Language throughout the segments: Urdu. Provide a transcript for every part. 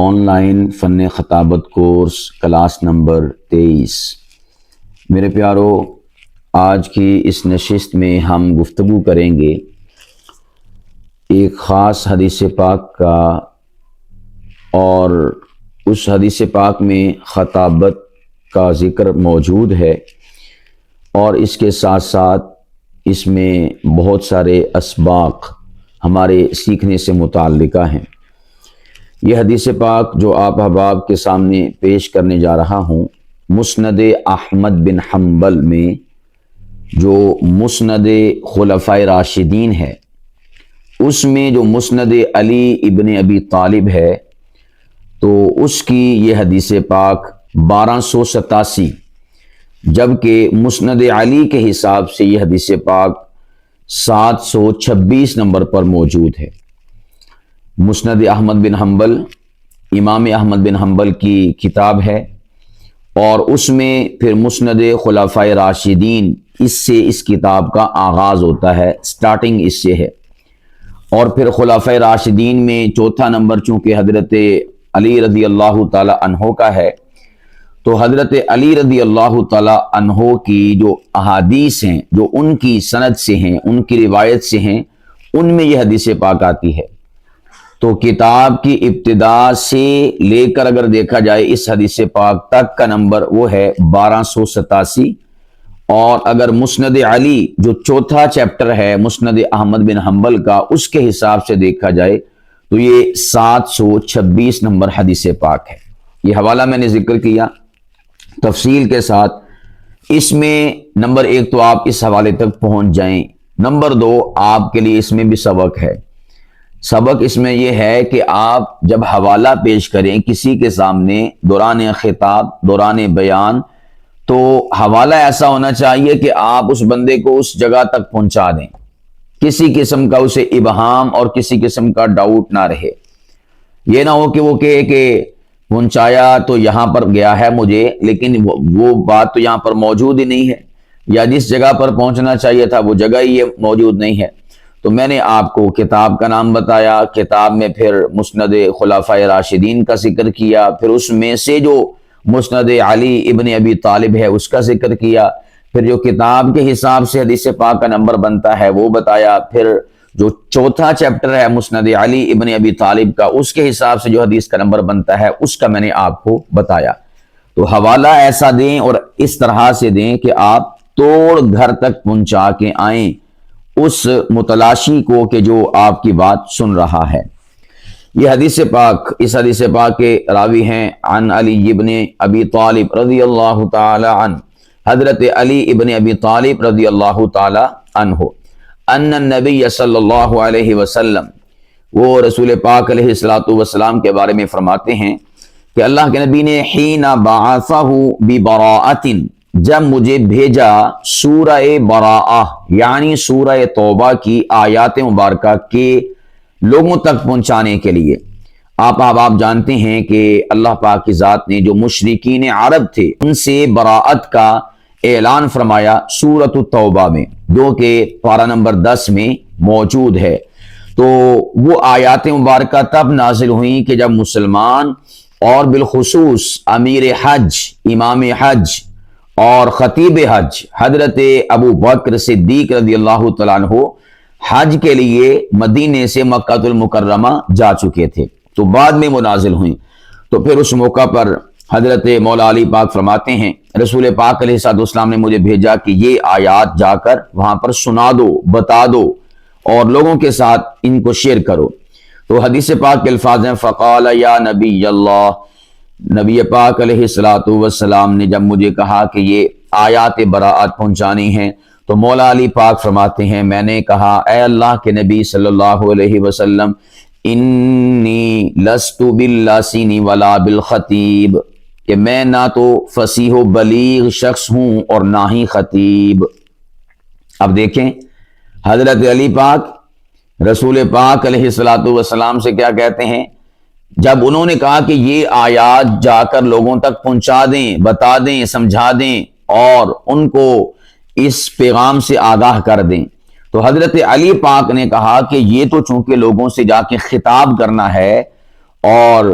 آن لائن فن خطابت کورس کلاس نمبر 23۔ میرے پیارو، آج کی اس نشست میں ہم گفتگو کریں گے ایک خاص حدیث پاک کا، اور اس حدیث پاک میں خطابت کا ذکر موجود ہے، اور اس کے ساتھ ساتھ اس میں بہت سارے اسباق ہمارے سیکھنے سے متعلقہ ہیں۔ یہ حدیث پاک جو آپ احباب کے سامنے پیش کرنے جا رہا ہوں، مسند احمد بن حنبل میں جو مسند خلفائے راشدین ہے، اس میں جو مسند علی ابن ابی طالب ہے، تو اس کی یہ حدیث پاک 1287، جبکہ مسند علی کے حساب سے یہ حدیث پاک 726 نمبر پر موجود ہے۔ مسند احمد بن حنبل امام احمد بن حنبل کی کتاب ہے، اور اس میں پھر مسند خلفائے راشدین، اس سے اس کتاب کا آغاز ہوتا ہے، سٹارٹنگ اس سے ہے۔ اور پھر خلفائے راشدین میں چوتھا نمبر چونکہ حضرت علی رضی اللہ تعالی عنہ کا ہے، تو حضرت علی رضی اللہ تعالی عنہ کی جو احادیث ہیں، جو ان کی سند سے ہیں، ان کی روایت سے ہیں، ان میں یہ حدیث پاک آتی ہے۔ تو کتاب کی ابتدا سے لے کر اگر دیکھا جائے اس حدیث پاک تک کا نمبر وہ ہے 1287، اور اگر مسند علی جو چوتھا چیپٹر ہے مسند احمد بن حنبل کا، اس کے حساب سے دیکھا جائے تو یہ 726 نمبر حدیث پاک ہے۔ یہ حوالہ میں نے ذکر کیا تفصیل کے ساتھ۔ اس میں نمبر 1 تو آپ اس حوالے تک پہنچ جائیں، نمبر 2 آپ کے لیے اس میں بھی سبق ہے۔ سبق اس میں یہ ہے کہ آپ جب حوالہ پیش کریں کسی کے سامنے دوران خطاب، دوران بیان، تو حوالہ ایسا ہونا چاہیے کہ آپ اس بندے کو اس جگہ تک پہنچا دیں، کسی قسم کا اسے ابہام اور کسی قسم کا ڈاؤٹ نہ رہے۔ یہ نہ ہو کہ وہ کہے کہ پہنچایا تو یہاں پر گیا ہے مجھے، لیکن وہ بات تو یہاں پر موجود ہی نہیں ہے، یا جس جگہ پر پہنچنا چاہیے تھا وہ جگہ ہی موجود نہیں ہے۔ تو میں نے آپ کو کتاب کا نام بتایا، کتاب میں پھر مسند خلفائے راشدین کا ذکر کیا، پھر اس میں سے جو مسند علی ابن ابی طالب ہے اس کا ذکر کیا، پھر جو کتاب کے حساب سے حدیث پاک کا نمبر بنتا ہے وہ بتایا، پھر جو چوتھا چیپٹر ہے مسند علی ابن ابی طالب کا، اس کے حساب سے جو حدیث کا نمبر بنتا ہے اس کا میں نے آپ کو بتایا۔ تو حوالہ ایسا دیں اور اس طرح سے دیں کہ آپ توڑ گھر تک پہنچا کے آئیں اس متلاشی کو کہ جو آپ کی بات سن رہا ہے۔ یہ حدیث پاک، اس حدیث پاک کے راوی ہیں عن علی ابن ابی طالب رضی اللہ تعالی عنہ، حضرت علی ابن ابی طالب رضی اللہ تعالی عنہ، ان النبی صلی اللہ علیہ وسلم، وہ رسول پاک علیہ السلام کے بارے میں فرماتے ہیں کہ اللہ کے نبی نے حین بعثہ ببراءۃ، جب مجھے بھیجا سورہ براءہ یعنی سورہ توبہ کی آیات مبارکہ کے لوگوں تک پہنچانے کے لیے۔ آپ جانتے ہیں کہ اللہ پاک کی ذات نے جو مشرکین عرب تھے ان سے براءت کا اعلان فرمایا سورۃ التوبہ میں، جو کہ پارہ نمبر 10 میں موجود ہے۔ تو وہ آیات مبارکہ تب نازل ہوئیں کہ جب مسلمان، اور بالخصوص امیر حج، امام حج اور خطیب حج حضرت ابو بکر صدیق رضی اللہ تعالیٰ عنہ حج کے لیے مدینے سے مکہ المکرمہ جا چکے تھے، تو بعد میں وہ نازل ہوئیں۔ تو پھر اس موقع پر حضرت مولا علی پاک فرماتے ہیں رسول پاک علیہ السلام نے مجھے بھیجا کہ یہ آیات جا کر وہاں پر سنا دو، بتا دو، اور لوگوں کے ساتھ ان کو شیئر کرو۔ تو حدیث پاک کے الفاظ ہیں فقال یا نبی اللہ، نبی پاک علیہ السلام نے جب مجھے کہا کہ یہ آیات براءت پہنچانی ہیں، تو مولا علی پاک فرماتے ہیں میں نے کہا اے اللہ کے نبی صلی اللہ علیہ وسلم، انی لست باللاسین ولا بالخطیب، کہ میں نہ تو فصیح و بلیغ شخص ہوں اور نہ ہی خطیب۔ اب دیکھیں حضرت علی پاک رسول پاک علیہ السلام سے کیا کہتے ہیں، جب انہوں نے کہا کہ یہ آیات جا کر لوگوں تک پہنچا دیں، بتا دیں، سمجھا دیں، اور ان کو اس پیغام سے آگاہ کر دیں، تو حضرت علی پاک نے کہا کہ یہ تو چونکہ لوگوں سے جا کے خطاب کرنا ہے، اور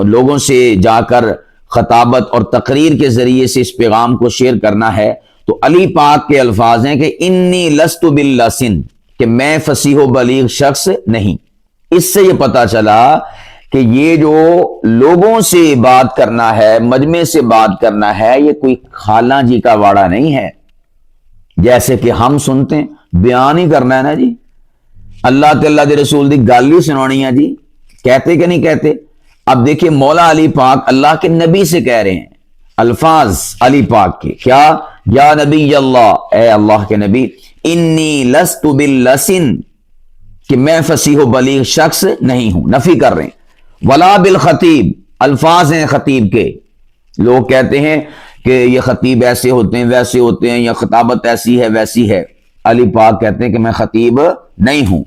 لوگوں سے جا کر خطابت اور تقریر کے ذریعے سے اس پیغام کو شیئر کرنا ہے، تو علی پاک کے الفاظ ہیں کہ انی لست باللسن، کہ میں فصیح و بلیغ شخص نہیں۔ اس سے یہ پتا چلا کہ یہ جو لوگوں سے بات کرنا ہے، مجمع سے بات کرنا ہے، یہ کوئی خالہ جی کا واڑا نہیں ہے جیسے کہ ہم سنتے ہیں۔ بیان ہی کرنا ہے نا جی، اللہ تے اللہ دے رسول دی گل ہی سنانی ہے جی، کہتے کہ نہیں کہتے؟ اب دیکھیں مولا علی پاک اللہ کے نبی سے کہہ رہے ہیں الفاظ علی پاک کے، کیا؟ یا نبی اللہ، اے اللہ کے نبی، انی لست باللسن، کہ میں فصیح و بلیغ شخص نہیں ہوں، نفی کر رہے ہیں۔ ولا بالخطیب، الفاظ ہیں خطیب کے، لوگ کہتے ہیں کہ یہ خطیب ایسے ہوتے ہیں ویسے ہوتے ہیں، یا خطابت ایسی ہے ویسی ہے۔ علی پاک کہتے ہیں کہ میں خطیب نہیں ہوں۔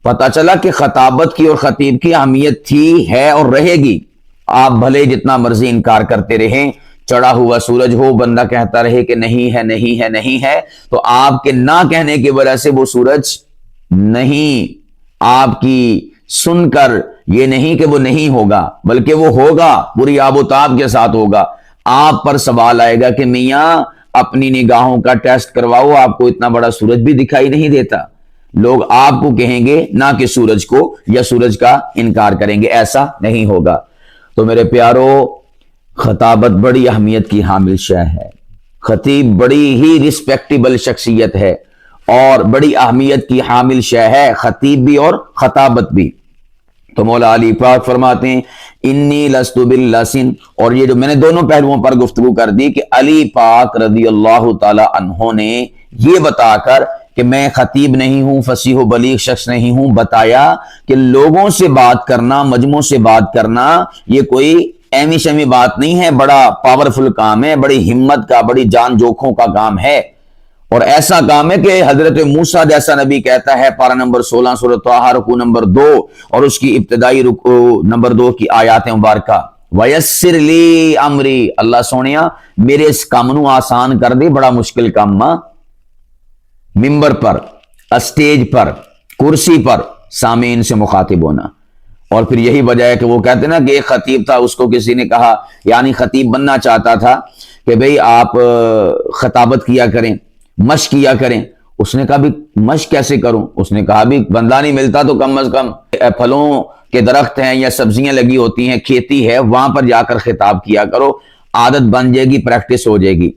پتہ چلا کہ خطابت کی اور خطیب کی اہمیت تھی، ہے اور رہے گی۔ آپ بھلے جتنا مرضی انکار کرتے رہیں، چڑھا ہوا سورج ہو، بندہ کہتا رہے کہ نہیں ہے نہیں ہے نہیں ہے، تو آپ کے نہ کہنے کی وجہ سے وہ سورج نہیں، آپ کی سن کر یہ نہیں کہ وہ نہیں ہوگا، بلکہ وہ ہوگا، پوری آب و تاب کے ساتھ ہوگا۔ آپ پر سوال آئے گا کہ میاں اپنی نگاہوں کا ٹیسٹ کرواؤ، آپ کو اتنا بڑا سورج بھی دکھائی نہیں دیتا۔ لوگ آپ کو کہیں گے نہ کہ سورج کو، یا سورج کا انکار کریں گے، ایسا نہیں ہوگا۔ تو میرے پیارو، خطابت بڑی اہمیت کی حامل شے ہے، خطیب بڑی ہی رسپیکٹیبل شخصیت ہے اور بڑی اہمیت کی حامل شے ہے، خطیب بھی اور خطابت بھی۔ تو مولا علی پاک فرماتے ہیں انی لست باللسن، اور یہ جو میں نے دونوں پہلوؤں پر گفتگو کر دی کہ علی پاک رضی اللہ تعالی عنہ نے یہ بتا کر کہ میں خطیب نہیں ہوں، فصیح و بلیغ شخص نہیں ہوں، بتایا کہ لوگوں سے بات کرنا، مجموع سے بات کرنا، یہ کوئی ایمی شمی بات نہیں ہے، بڑا پاورفل کام ہے، بڑی ہمت کا، بڑی جان جوکھوں کا کام ہے، اور ایسا کام ہے کہ حضرت موسیٰ جیسا نبی کہتا ہے، پارہ نمبر 16 سورۃ طٰہٰ رکوع نمبر 2 اور اس کی ابتدائی رکوع نمبر 2 کی آیات مبارکہ، وَيَسِّرْ لِي أَمْرِي، اللہ سونیا میرے اس کام نو آسان کر دے، بڑا مشکل کام ماں۔ ممبر پر، اسٹیج پر، کرسی پر سامعین سے مخاطب ہونا، اور پھر یہی وجہ ہے کہ وہ کہتے ہیں نا کہ ایک خطیب تھا، اس کو کسی نے کہا، یعنی خطیب بننا چاہتا تھا کہ بھئی آپ خطابت کیا کریں، مشق کیا کریں۔ اس نے کہا بھی مشق کیسے کروں؟ اس نے کہا بھی بندہ نہیں ملتا تو کم از کم پھلوں کے درخت ہیں یا سبزیاں لگی ہوتی ہیں، کھیتی ہے، وہاں پر جا کر خطاب کیا کرو، عادت بن جائے گی، پریکٹس ہو جائے گی۔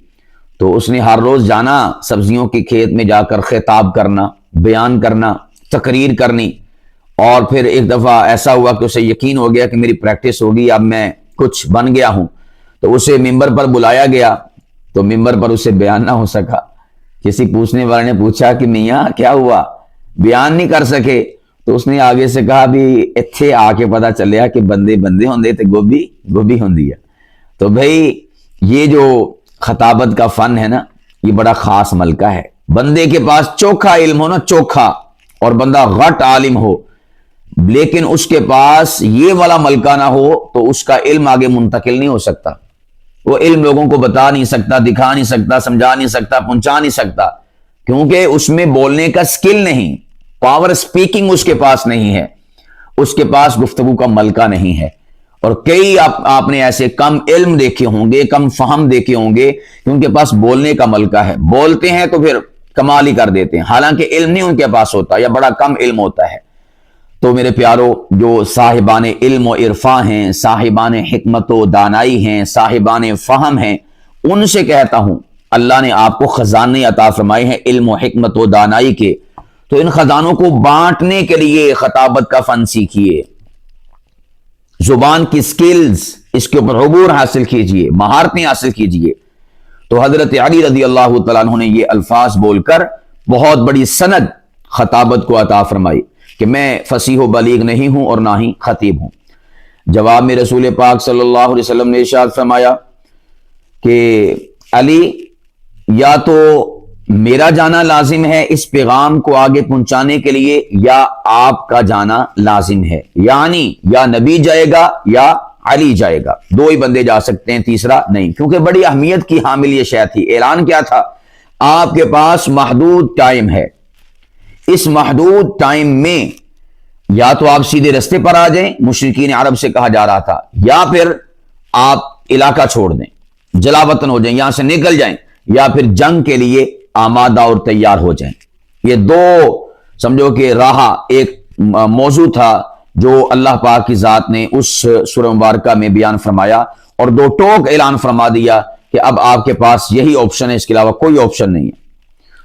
تو اس نے ہر روز جانا، سبزیوں کے کھیت میں جا کر خطاب کرنا، بیان کرنا، تقریر کرنی، اور پھر ایک دفعہ ایسا ہوا کہ اسے یقین ہو گیا کہ میری پریکٹس ہوگی، اب میں کچھ بن گیا ہوں، تو اسے ممبر پر بلایا گیا، تو ممبر پر اسے بیان نہ ہو سکا۔ کسی پوچھنے والے نے پوچھا کہ میاں کیا ہوا، بیان نہیں کر سکے؟ تو اس نے آگے سے کہا بھی اتھے آ کے پتا چلیا کہ بندے بندے ہوندے تے گوبھی گوبھی ہوندی ہے۔ تو بھئی یہ جو خطابت کا فن ہے نا، یہ بڑا خاص ملکہ ہے۔ بندے کے پاس چوکھا علم ہو نا، چوکھا، اور بندہ غٹ عالم ہو، لیکن اس کے پاس یہ والا ملکہ نہ ہو تو اس کا علم آگے منتقل نہیں ہو سکتا۔ وہ علم لوگوں کو بتا نہیں سکتا، دکھا نہیں سکتا، سمجھا نہیں سکتا، پہنچا نہیں سکتا، کیونکہ اس میں بولنے کا سکل نہیں، پاور سپیکنگ اس کے پاس نہیں ہے، اس کے پاس گفتگو کا ملکہ نہیں ہے۔ اور کئی آپ نے ایسے کم علم دیکھے ہوں گے، کم فہم دیکھے ہوں گے کہ ان کے پاس بولنے کا ملکہ ہے، بولتے ہیں تو پھر کمال ہی کر دیتے ہیں، حالانکہ علم نہیں ان کے پاس ہوتا یا بڑا کم علم ہوتا ہے۔ تو میرے پیارو، جو صاحبان علم و عرفاں ہیں، صاحبان حکمت و دانائی ہیں، صاحبان فہم ہیں، ان سے کہتا ہوں اللہ نے آپ کو خزانے عطا فرمائے ہیں علم و حکمت و دانائی کے، تو ان خزانوں کو بانٹنے کے لیے خطابت کا فن سیکھیے، زبان کی سکلز، اس کے اوپر عبور حاصل کیجئے، مہارتیں حاصل کیجئے۔ تو حضرت علی رضی اللہ تعالیٰ عنہ نے یہ الفاظ بول کر بہت بڑی سند خطابت کو عطا فرمائی کہ میں فصیح و بلیغ نہیں ہوں اور نہ ہی خطیب ہوں۔ جواب میں رسول پاک صلی اللہ علیہ وسلم نے ارشاد فرمایا کہ علی، یا تو میرا جانا لازم ہے اس پیغام کو آگے پہنچانے کے لیے، یا آپ کا جانا لازم ہے، یعنی یا نبی جائے گا یا علی جائے گا، دو ہی بندے جا سکتے ہیں، تیسرا نہیں، کیونکہ بڑی اہمیت کی حامل یہ شے تھی۔ اعلان کیا تھا؟ آپ کے پاس محدود ٹائم ہے، اس محدود ٹائم میں یا تو آپ سیدھے رستے پر آ جائیں، مشرکین عرب سے کہا جا رہا تھا، یا پھر آپ علاقہ چھوڑ دیں، جلا وطن ہو جائیں، یہاں سے نکل جائیں، یا پھر جنگ کے لیے آمادہ اور تیار ہو جائیں۔ یہ دو سمجھو کہ راہ ایک موضوع تھا جو اللہ پاک کی ذات نے اس سورہ مبارکہ میں بیان فرمایا، اور دو ٹوک اعلان فرما دیا کہ اب آپ کے پاس یہی آپشن ہے، اس کے علاوہ کوئی آپشن نہیں ہے۔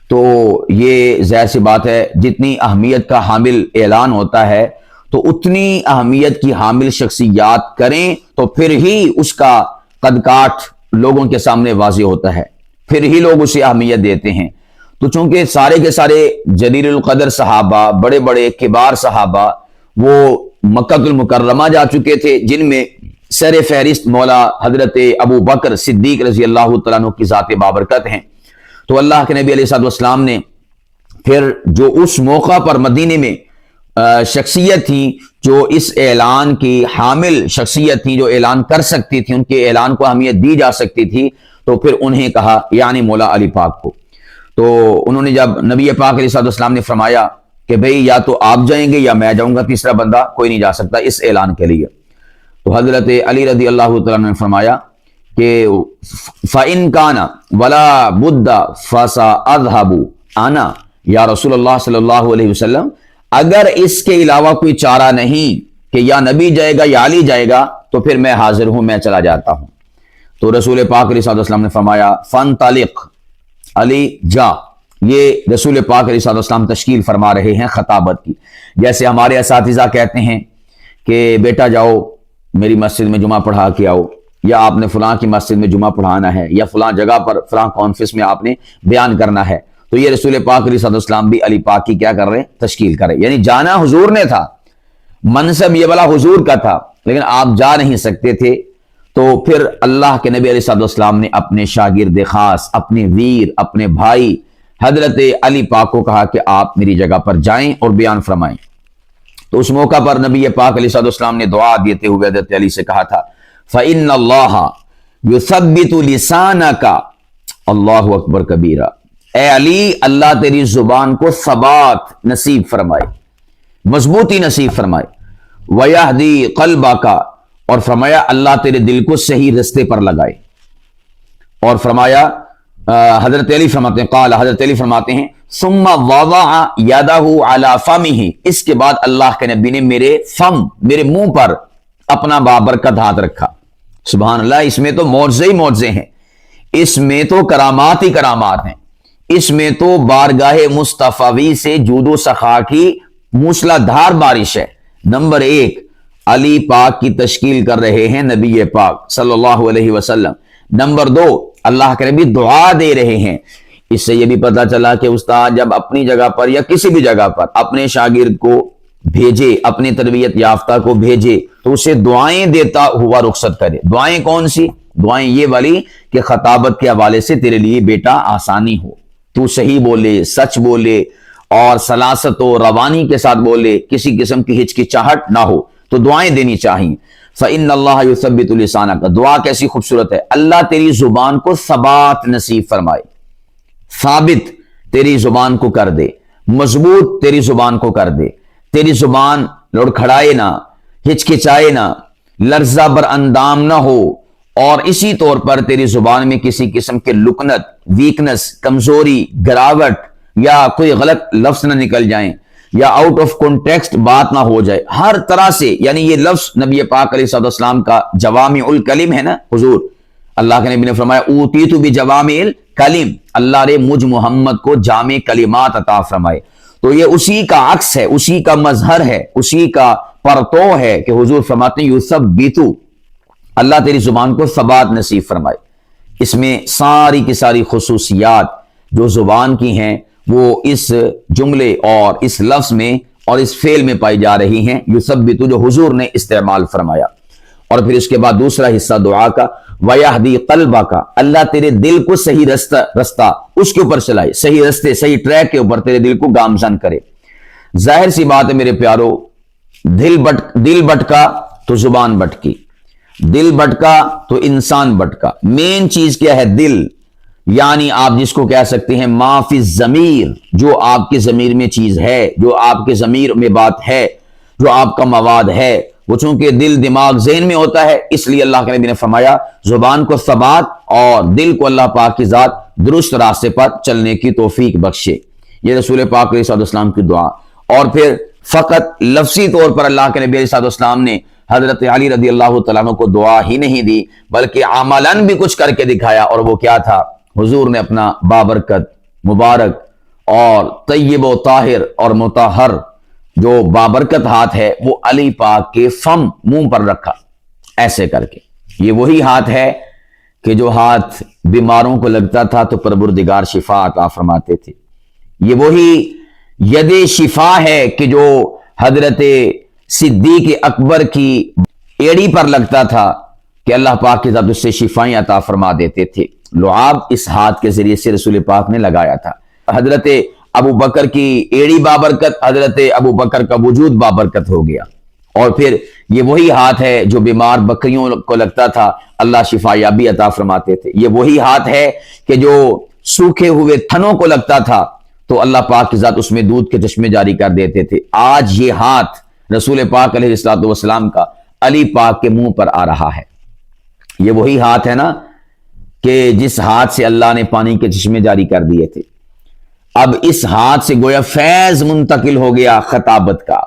تو یہ ظاہر سی بات ہے، جتنی اہمیت کا حامل اعلان ہوتا ہے تو اتنی اہمیت کی حامل شخصیات کریں تو پھر ہی اس کا قد کاٹ لوگوں کے سامنے واضح ہوتا ہے، پھر ہی لوگ اسے اہمیت دیتے ہیں۔ تو چونکہ سارے کے سارے جلیل القدر صحابہ، بڑے بڑے کبار صحابہ وہ مکہ المکرمہ جا چکے تھے، جن میں سر فہرست مولا حضرت ابو بکر صدیق رضی اللہ تعالیٰ عنہ کی ذات بابرکت ہیں۔ تو اللہ کے نبی علیہ الصلوۃ والسلام نے پھر جو اس موقع پر مدینے میں شخصیت تھی جو اس اعلان کی حامل شخصیت تھی، جو اعلان کر سکتی تھی، ان کے اعلان کو اہمیت دی جا سکتی تھی، تو پھر انہیں کہا، یعنی مولا علی پاک کو۔ تو انہوں نے جب نبی پاک علیہ الصلوۃ والسلام نے فرمایا کہ بھئی یا تو آپ جائیں گے یا میں جاؤں گا، تیسرا بندہ کوئی نہیں جا سکتا اس اعلان کے لیے، تو حضرت علی رضی اللہ تعالیٰ نے فرمایا کہ فَإِن كَانَ وَلَا بُدَّ فَسَأَذْهَبُ أَنَا یا رسول اللہ صلی اللہ علیہ وسلم، اگر اس کے علاوہ کوئی چارہ نہیں کہ یا نبی جائے گا یا علی جائے گا تو پھر میں حاضر ہوں، میں چلا جاتا ہوں۔ تو رسول پاک علیہ السلام نے فرمایا فَانْطَلِقْ، علی جا۔ یہ رسول پاک علیہ السلام تشکیل فرما رہے ہیں خطابت کی، جیسے ہمارے اساتذہ کہتے ہیں کہ بیٹا جاؤ میری مسجد میں جمعہ پڑھا کے آؤ، یا آپ نے فلاں کی مسجد میں جمعہ پڑھانا ہے، یا فلاں جگہ پر فلاں کانفرنس میں آپ نے بیان کرنا ہے، تو یہ رسول پاک علیہ السلام بھی علی پاک کی کیا کر رہے ہیں؟ تشکیل کر رہے ہیں۔ یعنی جانا حضور نے تھا، منصب یہ والا حضور کا تھا، لیکن آپ جا نہیں سکتے تھے، تو پھر اللہ کے نبی علیہ السلام نے اپنے شاگرد خاص، اپنے ویر، اپنے بھائی حضرت علی پاک کو کہا کہ آپ میری جگہ پر جائیں اور بیان فرمائیں۔ تو اس موقع پر نبی پاک علیہ السلام نے دعا دیتے ہوئے حضرت علی سے کہا تھا فَإِنَّ اللَّهَ يُثَبِّتُ لِسَانَكَ، اللہ اکبر کبیرہ، اے علی اللہ تیری زبان کو ثبات نصیب فرمائے، مضبوطی نصیب فرمائے، وَيَهْدِي قَلْبَكَ، اور فرمایا اللہ تیرے دل کو صحیح رستے پر لگائے، اور فرمایا حضرت علی فرماتے ہیں قال، حضرت علی فرماتے ہیں ثم وضع يده على فمه، اس کے بعد اللہ کے نبی نے میرے فم، میرے منہ پر اپنا بابرکت ہاتھ رکھا۔ سبحان اللہ، اس میں تو معجزے ہی معجزے ہیں، اس میں تو کرامات ہی کرامات ہیں، اس میں تو بارگاہ مصطفی سے جود و سخا کی موسلا دھار بارش ہے۔ نمبر ایک، علی پاک کی تشکیل کر رہے ہیں نبی پاک صلی اللہ علیہ وسلم۔ نمبر دو، اللہ کے نبی دعا دے رہے ہیں۔ اس سے یہ بھی پتہ چلا کہ استاد جب اپنی جگہ پر یا کسی بھی جگہ پر اپنے شاگرد کو بھیجے، اپنی تربیت یافتہ کو بھیجے، تو اسے دعائیں دیتا ہوا رخصت کرے۔ دعائیں کون سی؟ دعائیں یہ والی کہ خطابت کے حوالے سے تیرے لیے بیٹا آسانی ہو، تو صحیح بولے، سچ بولے، اور سلاست و روانی کے ساتھ بولے، کسی قسم کی ہچکچاہٹ نہ ہو، تو دعائیں دینی چاہیے۔ فَإِنَّ اللَّهَ يُثَبِّتُ لِسَانَكَ، دعا کیسی خوبصورت ہے، اللہ تیری زبان کو ثبات نصیب فرمائے، ثابت تیری زبان کو کر دے، مضبوط تیری زبان کو کر دے، تیری زبان لڑکھڑائے نہ، ہچکچائے نہ، لرزہ بر اندام نہ ہو، اور اسی طور پر تیری زبان میں کسی قسم کے لکنت، ویکنس، کمزوری، گراوٹ یا کوئی غلط لفظ نہ نکل جائیں، یا آؤٹ آف کانٹیکسٹ بات نہ ہو جائے، ہر طرح سے۔ یعنی یہ لفظ نبی پاک علیہ السلام کا جوامع الکلم ہے نا، حضور اللہ کے نبی نے فرمایا اوتیت بجوامع الکلم، اللہ نے مجھ محمد کو جامع کلمات عطا فرمائے۔ تو یہ اسی کا عکس ہے، اسی کا مظہر ہے، اسی کا پرتو ہے کہ حضور فرماتے ہیں یثبتو، اللہ تیری زبان کو ثبات نصیب فرمائے۔ اس میں ساری کی ساری خصوصیات جو زبان کی ہیں وہ اس جملے اور اس لفظ میں اور اس فعل میں پائی جا رہی ہیں، یثبتو جو حضور نے استعمال فرمایا۔ اور پھر اس کے بعد دوسرا حصہ دعا کا وَيَهْدِي قَلْبَكَ، اللہ تیرے دل کو صحیح رستہ اس کے اوپر چلائے، صحیح رستے، صحیح ٹریک کے اوپر تیرے دل کو گامزن کرے۔ ظاہر سی بات ہے میرے پیارو، دل بٹکا تو زبان بٹکی، دل بٹکا تو انسان بٹکا۔ مین چیز کیا ہے؟ دل، یعنی آپ جس کو کہہ سکتے ہیں ما فی الضمیر، جو آپ کے ضمیر میں چیز ہے، جو آپ کے ضمیر میں بات ہے، جو آپ کا مواد ہے وہ چونکہ دل دماغ ذہن میں ہوتا ہے، اس لیے اللہ کے نبی نے فرمایا زبان کو ثبات اور دل کو اللہ پاک کی ذات درست راستے پر چلنے کی توفیق بخشے۔ یہ رسول پاک علیہ السلام کی دعا۔ اور پھر فقط لفظی طور پر اللہ کے نبی علیہ السلام نے حضرت علی رضی اللہ تعالیٰ عنہ کو دعا ہی نہیں دی بلکہ عملاً بھی کچھ کر کے دکھایا، اور وہ کیا تھا؟ حضور نے اپنا بابرکت مبارک اور طیب و طاہر اور مطہر جو بابرکت ہاتھ ہے وہ علی پاک کے منہ پر رکھا ایسے کر کے۔ یہ وہی ہاتھ ہے کہ جو ہاتھ بیماروں کو لگتا تھا تو پروردگار شفا عطا فرماتے تھے۔ یہ وہی ید شفا ہے کہ جو حضرت صدیق اکبر کی ایڑی پر لگتا تھا کہ اللہ پاک کی ذات اس سے شفائیں عطا فرما دیتے تھے۔ لعاب اس ہاتھ کے ذریعے سے رسول پاک نے لگایا تھا۔ حضرت ابو بکر کی ایڑی بابرکت، حضرت ابو بکر کا وجود بابرکت ہو گیا۔ اور پھر یہ وہی ہاتھ ہے جو بیمار بکریوں کو لگتا تھا اللہ شفا یابی عطا فرماتے تھے۔ یہ وہی ہاتھ ہے کہ جو سوکھے ہوئے تھنوں کو لگتا تھا تو اللہ پاک کی ذات اس میں دودھ کے چشمے جاری کر دیتے تھے۔ آج یہ ہاتھ رسول پاک علیہ السلام کا علی پاک کے منہ پر آ رہا ہے۔ یہ وہی ہاتھ ہے نا کہ جس ہاتھ سے اللہ نے پانی کے چشمے جاری کر دیے تھے۔ اب اس ہاتھ سے گویا فیض منتقل ہو گیا خطابت کا،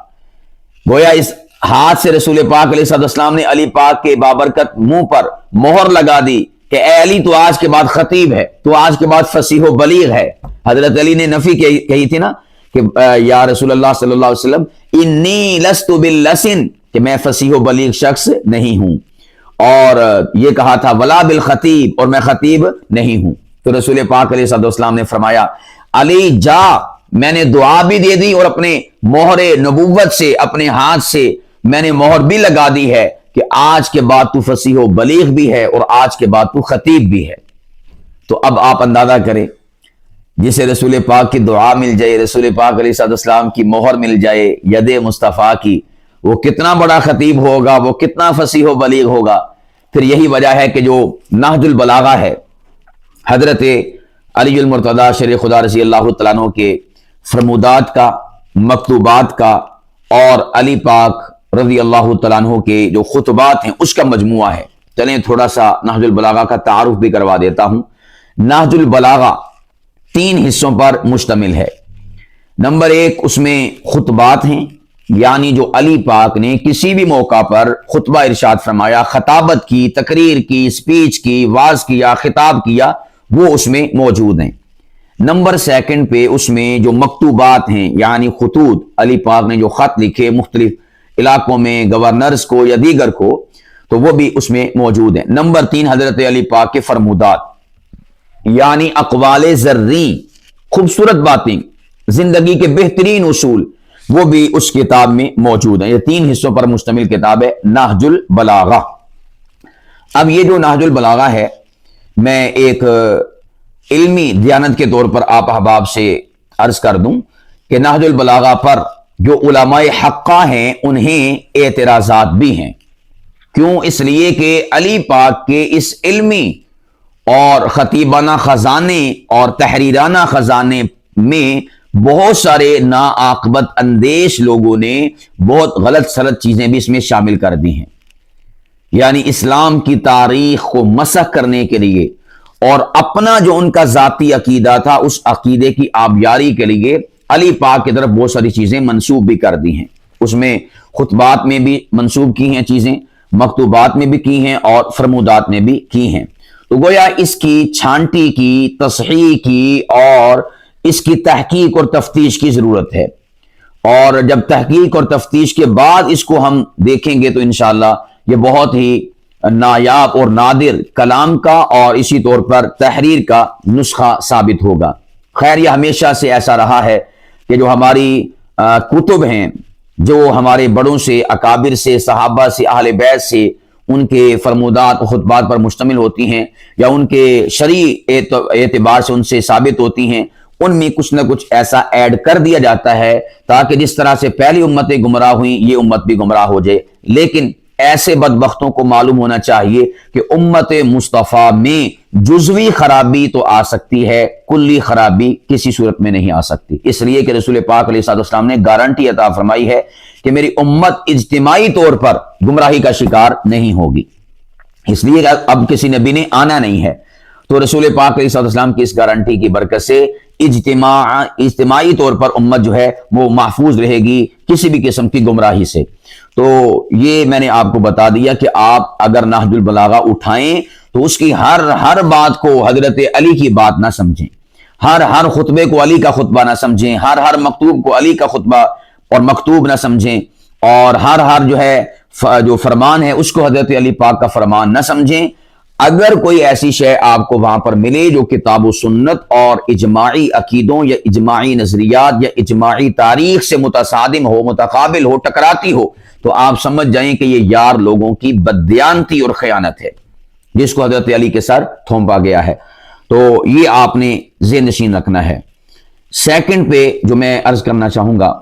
گویا اس ہاتھ سے رسول پاک علیہ السلام نے علی پاک کے بابرکت منہ پر مہر لگا دی کہ اے علی تو آج کے بعد خطیب ہے، تو آج کے بعد فصیح و بلیغ ہے۔ حضرت علی نے نفی کہی تھی نا کہ یا رسول اللہ صلی اللہ علیہ وسلم انی لست باللسن، کہ میں فصیح و بلیغ شخص نہیں ہوں، اور یہ کہا تھا ولا بالخطیب، اور میں خطیب نہیں ہوں۔ تو رسول پاک علیہ السلام نے فرمایا علی جا، میں نے دعا بھی دے دی اور اپنے مہر نبوت سے اپنے ہاتھ سے میں نے مہر بھی لگا دی ہے کہ آج کے بعد تو فصیح و بلیغ بھی ہے اور آج کے بعد تو خطیب بھی ہے۔ تو اب آپ اندازہ کریں، جسے رسول پاک کی دعا مل جائے، رسول پاک علیہ السلام کی مہر مل جائے ید مصطفیٰ کی، وہ کتنا بڑا خطیب ہوگا، وہ کتنا فصیح و بلیغ ہوگا۔ پھر یہی وجہ ہے کہ جو نہج البلاغہ ہے حضرت علی المرتضیٰ شریف خدا رضی اللہ تعالیٰ عنہ کے فرمودات کا، مکتوبات کا، اور علی پاک رضی اللہ تعالیٰ عنہ کے جو خطبات ہیں اس کا مجموعہ ہے۔ چلیں تھوڑا سا نہج البلاغہ کا تعارف بھی کروا دیتا ہوں۔ نہج البلاغہ 3 حصوں پر مشتمل ہے۔ نمبر 1 اس میں خطبات ہیں، یعنی جو علی پاک نے کسی بھی موقع پر خطبہ ارشاد فرمایا، خطابت کی، تقریر کی، سپیچ کی، واعظ کیا، خطاب کیا، وہ اس میں موجود ہیں۔ نمبر 2 پہ اس میں جو مکتوبات ہیں، یعنی خطوط، علی پاک نے جو خط لکھے مختلف علاقوں میں گورنرز کو یا دیگر کو، تو وہ بھی اس میں موجود ہیں۔ نمبر 3 حضرت علی پاک کے فرمودات، یعنی اقوال زرعی، خوبصورت باتیں، زندگی کے بہترین اصول، وہ بھی اس کتاب میں موجود ہیں۔ یہ 3 حصوں پر مشتمل کتاب ہے نہج البلاغہ۔ اب یہ جو نہج البلاغہ ہے، میں ایک علمی دیانت کے طور پر آپ احباب سے عرض کر دوں کہ نہج البلاغہ پر جو علماء حقہ ہیں انہیں اعتراضات بھی ہیں۔ کیوں؟ اس لیے کہ علی پاک کے اس علمی اور خطیبانہ خزانے اور تحریرانہ خزانے میں بہت سارے ناعاقبت اندیش لوگوں نے بہت غلط سلط چیزیں بھی اس میں شامل کر دی ہیں، یعنی اسلام کی تاریخ کو مسخ کرنے کے لیے اور اپنا جو ان کا ذاتی عقیدہ تھا اس عقیدے کی آبیاری کے لیے علی پاک کی طرف بہت ساری چیزیں منسوب بھی کر دی ہیں۔ اس میں خطبات میں بھی منسوب کی ہیں چیزیں، مکتوبات میں بھی کی ہیں، اور فرمودات میں بھی کی ہیں۔ تو گویا اس کی چھانٹی کی، تصحیح کی اور اس کی تحقیق اور تفتیش کی ضرورت ہے، اور جب تحقیق اور تفتیش کے بعد اس کو ہم دیکھیں گے تو انشاءاللہ یہ بہت ہی نایاب اور نادر کلام کا اور اسی طور پر تحریر کا نسخہ ثابت ہوگا۔ خیر یہ ہمیشہ سے ایسا رہا ہے کہ جو ہماری کتب ہیں، جو ہمارے بڑوں سے، اکابر سے، صحابہ سے، اہل بیت سے، ان کے فرمودات و خطبات پر مشتمل ہوتی ہیں یا ان کے شرعی اعتبار سے ان سے ثابت ہوتی ہیں، ان میں کچھ نہ کچھ ایسا ایڈ کر دیا جاتا ہے تاکہ جس طرح سے پہلی امتیں گمراہ ہوئیں یہ امت بھی گمراہ ہو جائے۔ لیکن ایسے بدبختوں کو معلوم ہونا چاہیے کہ امت مصطفیٰ میں جزوی خرابی تو آ سکتی ہے، کلی خرابی کسی صورت میں نہیں آ سکتی، اس لیے کہ رسول پاک علیہ الصلوۃ والسلام نے گارنٹی عطا فرمائی ہے کہ میری امت اجتماعی طور پر گمراہی کا شکار نہیں ہوگی، اس لیے اب کسی نبی نے آنا نہیں ہے، تو رسول پاک علیہ الصلوۃ والسلام کی اس گارنٹی کی برکت سے اجتماعی طور پر امت جو ہے وہ محفوظ رہے گی کسی بھی قسم کی گمراہی سے۔ تو یہ میں نے آپ کو بتا دیا کہ آپ اگر نہج البلاغہ اٹھائیں تو اس کی ہر بات کو حضرت علی کی بات نہ سمجھیں، ہر خطبے کو علی کا خطبہ نہ سمجھیں، ہر مکتوب کو علی کا خطبہ اور مکتوب نہ سمجھیں، اور ہر جو ہے جو فرمان ہے اس کو حضرت علی پاک کا فرمان نہ سمجھیں۔ اگر کوئی ایسی شے آپ کو وہاں پر ملے جو کتاب و سنت اور اجماعی عقیدوں یا اجماعی نظریات یا اجماعی تاریخ سے متصادم ہو، متقابل ہو، ٹکراتی ہو، تو آپ سمجھ جائیں کہ یہ یار لوگوں کی بددیانتی اور خیانت ہے جس کو حضرت علی کے سر تھوپا گیا ہے۔ تو یہ آپ نے ذہن نشین رکھنا ہے۔ سیکنڈ پہ جو میں عرض کرنا چاہوں گا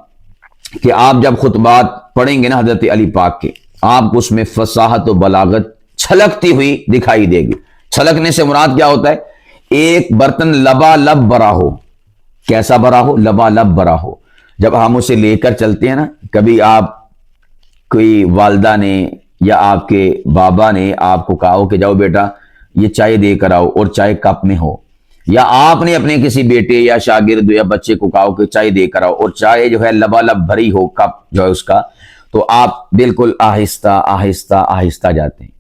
کہ آپ جب خطبات پڑھیں گے نا حضرت علی پاک کے، آپ کو اس میں فصاحت و بلاغت چھلکتی ہوئی دکھائی دے گی۔ چھلکنے سے مراد کیا ہوتا ہے؟ ایک برتن لبالب بھرا ہو۔ کیسا بھرا ہو؟ لبالب بھرا ہو۔ جب ہم اسے لے کر چلتے ہیں نا، کبھی آپ کوئی والدہ نے یا آپ کے بابا نے آپ کو کہا ہو کہ جاؤ بیٹا یہ چائے دے کر آؤ، اور چائے کپ میں ہو، یا آپ نے اپنے کسی بیٹے یا شاگرد یا بچے کو کہا ہو کہ چائے دے کر آؤ، اور چائے جو ہے لبالب بھری ہو، کپ جو ہے اس کا، تو آپ بالکل آہستہ آہستہ آہستہ جاتے ہیں،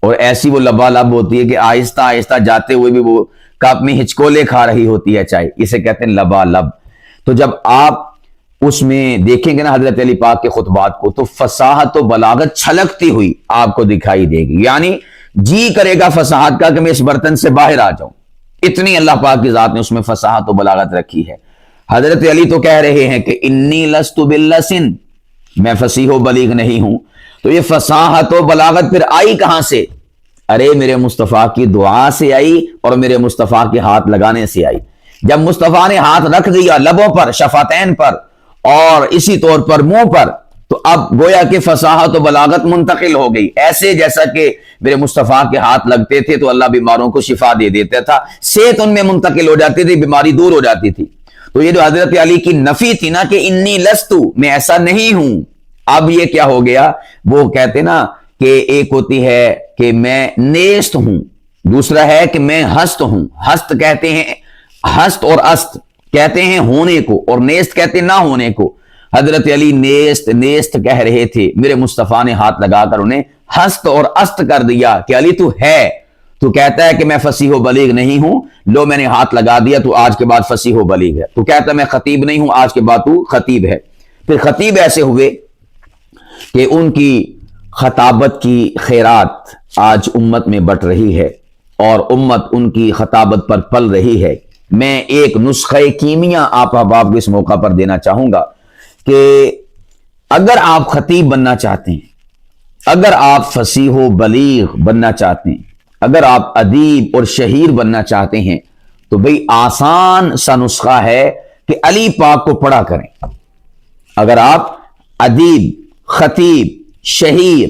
اور ایسی وہ لبالب ہوتی ہے کہ آہستہ آہستہ جاتے ہوئے بھی وہ کپ میں ہچکولے کھا رہی ہوتی ہے چائے، اسے کہتے ہیں لبالب۔ تو جب آپ اس میں دیکھیں گے نا حضرت علی پاک کے خطبات کو، تو فصاحت و بلاغت چھلکتی ہوئی آپ کو دکھائی دے گی، یعنی جی کرے گا فصاحت کا کہ میں اس برتن سے باہر آ جاؤں، اتنی اللہ پاک کی ذات نے اس میں فصاحت و بلاغت رکھی ہے۔ حضرت علی تو کہہ رہے ہیں کہ انی لست باللسن، میں فصیح و بلیغ نہیں ہوں، تو یہ فصاحت و بلاغت پھر آئی کہاں سے؟ ارے میرے مصطفیٰ کی دعا سے آئی اور میرے مصطفیٰ کے ہاتھ لگانے سے آئی۔ جب مصطفیٰ نے ہاتھ رکھ دیا لبوں پر، شفتین پر، اور اسی طور پر منہ پر، تو اب گویا کہ فصاحت و بلاغت منتقل ہو گئی، ایسے جیسا کہ میرے مصطفیٰ کے ہاتھ لگتے تھے تو اللہ بیماروں کو شفا دے دیتا تھا، صحت ان میں منتقل ہو جاتی تھی، بیماری دور ہو جاتی تھی۔ تو یہ جو حضرت علی کی نفی تھی نا کہ انی لستو، میں ایسا نہیں ہوں، اب یہ کیا ہو گیا؟ وہ کہتے نا کہ ایک ہوتی ہے کہ میں نیست ہوں، دوسرا ہے کہ میں ہست ہوں۔ ہست کہتے ہیں، ہست اور است کہتے ہیں ہونے کو، اور نیست کہتے ہیں نہ ہونے کو۔ حضرت علی نیست کہہ رہے تھے، میرے مصطفیٰ نے ہاتھ لگا کر انہیں ہست اور است کر دیا کہ علی تو ہے، تو کہتا ہے کہ میں فصیح و بلیغ نہیں ہوں، لو میں نے ہاتھ لگا دیا تو آج کے بعد فصیح و بلیغ ہے۔ تو کہتا ہے میں خطیب نہیں ہوں، آج کے بعد تو خطیب ہے۔ پھر خطیب ایسے ہوئے کہ ان کی خطابت کی خیرات آج امت میں بٹ رہی ہے، اور امت ان کی خطابت پر پل رہی ہے۔ میں ایک نسخہ کیمیا آپ احباب کو اس موقع پر دینا چاہوں گا کہ اگر آپ خطیب بننا چاہتے ہیں، اگر آپ فصیح و بلیغ بننا چاہتے ہیں، اگر آپ ادیب اور شہیر بننا چاہتے ہیں، تو بھئی آسان سا نسخہ ہے کہ علی پاک کو پڑھا کریں۔ اگر آپ ادیب، خطیب، شہیر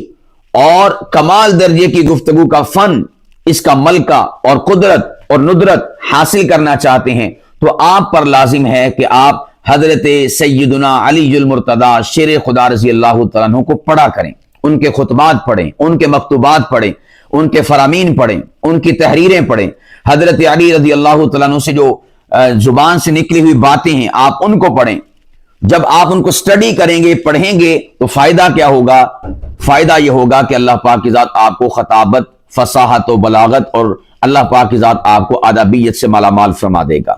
اور کمال درجے کی گفتگو کا فن، اس کا ملکہ اور قدرت اور ندرت حاصل کرنا چاہتے ہیں، تو آپ پر لازم ہے کہ آپ حضرت سیدنا علی المرتضی شیر خدا رضی اللہ تعالیٰ عنہ کو پڑھا کریں، ان کے خطبات پڑھیں، ان کے مکتوبات پڑھیں، ان کے فرامین پڑھیں، ان کی تحریریں پڑھیں۔ حضرت علی رضی اللہ تعالیٰ عنہ سے جو زبان سے نکلی ہوئی باتیں ہیں آپ ان کو پڑھیں۔ جب آپ ان کو سٹڈی کریں گے، پڑھیں گے، تو فائدہ کیا ہوگا؟ فائدہ یہ ہوگا کہ اللہ پاک کی ذات آپ کو خطابت، فصاحت و بلاغت، اور اللہ پاک کی ذات آپ کو ادبیت سے مالا مال فرما دے گا۔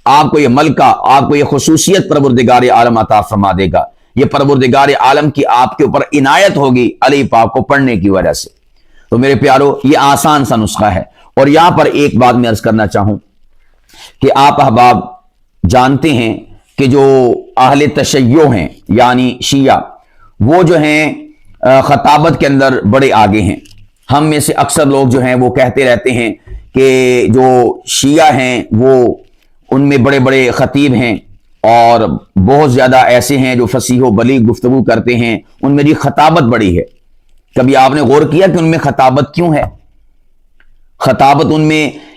آپ کو یہ ملکہ، آپ کو یہ خصوصیت پروردگار عالم عطا فرما دے گا۔ یہ پروردگار عالم کی آپ کے اوپر عنایت ہوگی علی پاک کو پڑھنے کی وجہ سے۔ تو میرے پیارو، یہ آسان سا نسخہ ہے۔ اور یہاں پر ایک بات میں عرض کرنا چاہوں کہ آپ احباب جانتے ہیں کہ جو اہل تشیع ہیں یعنی شیعہ، وہ جو ہیں خطابت کے اندر بڑے آگے ہیں۔ ہم میں سے اکثر لوگ جو ہیں وہ کہتے رہتے ہیں کہ جو شیعہ ہیں وہ ان میں بڑے بڑے خطیب ہیں، اور بہت زیادہ ایسے ہیں جو فصیح و بلیغ گفتگو کرتے ہیں، ان میں بھی خطابت بڑی ہے۔ کبھی آپ نے غور کیا کہ ان میں خطابت کیوں ہے؟ خطابت ان میں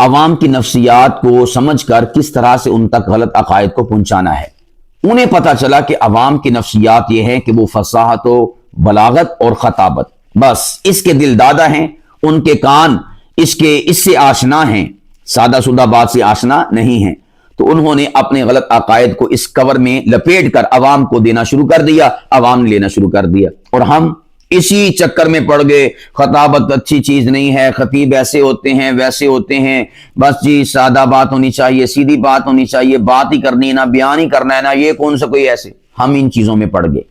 عوام کی نفسیات کو سمجھ کر کس طرح سے ان تک غلط عقائد کو پہنچانا ہے۔ انہیں پتا چلا کہ عوام کی نفسیات یہ ہے کہ وہ فصاحت و بلاغت اور خطابت، بس اس کے دل دادا ہیں، ان کے کان اس سے آشنا ہیں، سادہ سودہ بات سے آشنا نہیں ہیں۔ تو انہوں نے اپنے غلط عقائد کو اس کور میں لپیٹ کر عوام کو دینا شروع کر دیا، عوام نے لینا شروع کر دیا، اور ہم اسی چکر میں پڑ گئے۔ خطابت اچھی چیز نہیں ہے، خطیب ایسے ہوتے ہیں ویسے ہوتے ہیں، بس جی سادہ بات ہونی چاہیے، سیدھی بات ہونی چاہیے، بات ہی کرنی ہے نا، بیان ہی کرنا ہے نا، یہ کون سا کوئی ایسے۔ ہم ان چیزوں میں پڑ گئے،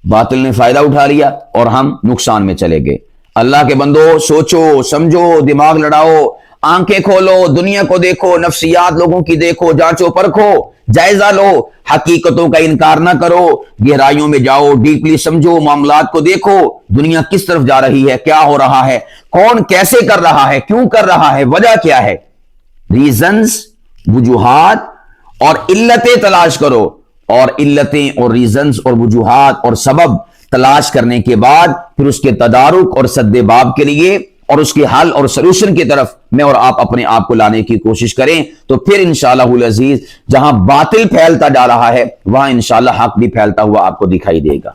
باطل نے فائدہ اٹھا لیا اور ہم نقصان میں چلے گئے۔ اللہ کے بندو، سوچو سمجھو، دماغ لڑاؤ، آنکھیں کھولو، دنیا کو دیکھو، نفسیات لوگوں کی دیکھو، جانچو پرکھو، جائزہ لو، حقیقتوں کا انکار نہ کرو، گہرائیوں میں جاؤ، ڈیپلی سمجھو، معاملات کو دیکھو، دنیا کس طرف جا رہی ہے، کیا ہو رہا ہے، کون کیسے کر رہا ہے، کیوں کر رہا ہے، وجہ کیا ہے۔ ریزنز، وجوہات اور علتیں تلاش کرو، اور علتیں اور ریزنز اور وجوہات اور سبب تلاش کرنے کے بعد پھر اس کے تدارک اور سد باب کے لیے اور اس کے حل اور سلوشن کی طرف میں اور آپ اپنے آپ کو لانے کی کوشش کریں، تو پھر انشاءاللہ العزیز جہاں باطل پھیلتا جا رہا ہے وہاں انشاءاللہ حق بھی پھیلتا ہوا آپ کو دکھائی دے گا۔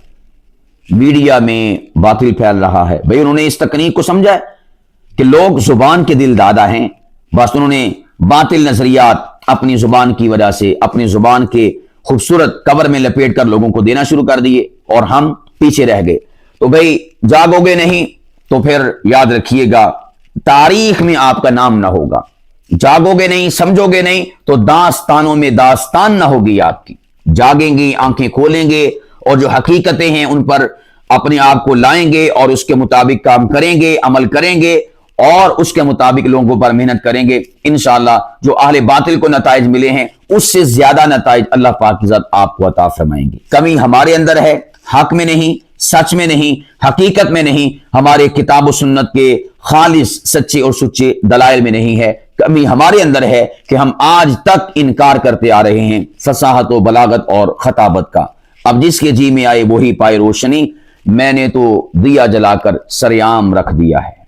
میڈیا میں باطل پھیل رہا ہے، بھئی انہوں نے اس تکنیک کو سمجھا ہے کہ لوگ زبان کے دل دادا ہیں، بس انہوں نے باطل نظریات اپنی زبان کی وجہ سے اپنی زبان کے خوبصورت کور میں لپیٹ کر لوگوں کو دینا شروع کر دیے اور ہم پیچھے رہ گئے۔ تو بھئی جاگو گے نہیں تو پھر یاد رکھیے گا تاریخ میں آپ کا نام نہ ہوگا، جاگو گے نہیں، سمجھو گے نہیں تو داستانوں میں داستان نہ ہوگی آپ کی۔ جاگیں گے، آنکھیں کھولیں گے اور جو حقیقتیں ہیں ان پر اپنے آپ کو لائیں گے اور اس کے مطابق کام کریں گے، عمل کریں گے اور اس کے مطابق لوگوں پر محنت کریں گے، انشاءاللہ جو اہل باطل کو نتائج ملے ہیں اس سے زیادہ نتائج اللہ پاک کی ذات آپ کو عطا فرمائیں گے۔ کمی ہمارے اندر ہے، حق میں نہیں، سچ میں نہیں، حقیقت میں نہیں، ہمارے کتاب و سنت کے خالص سچے اور سچے دلائل میں نہیں ہے، کمی ہمارے اندر ہے کہ ہم آج تک انکار کرتے آ رہے ہیں فصاحت و بلاغت اور خطابت کا۔ اب جس کے جی میں آئے وہی پائے روشنی، میں نے تو دیا جلا کر سریام رکھ دیا ہے۔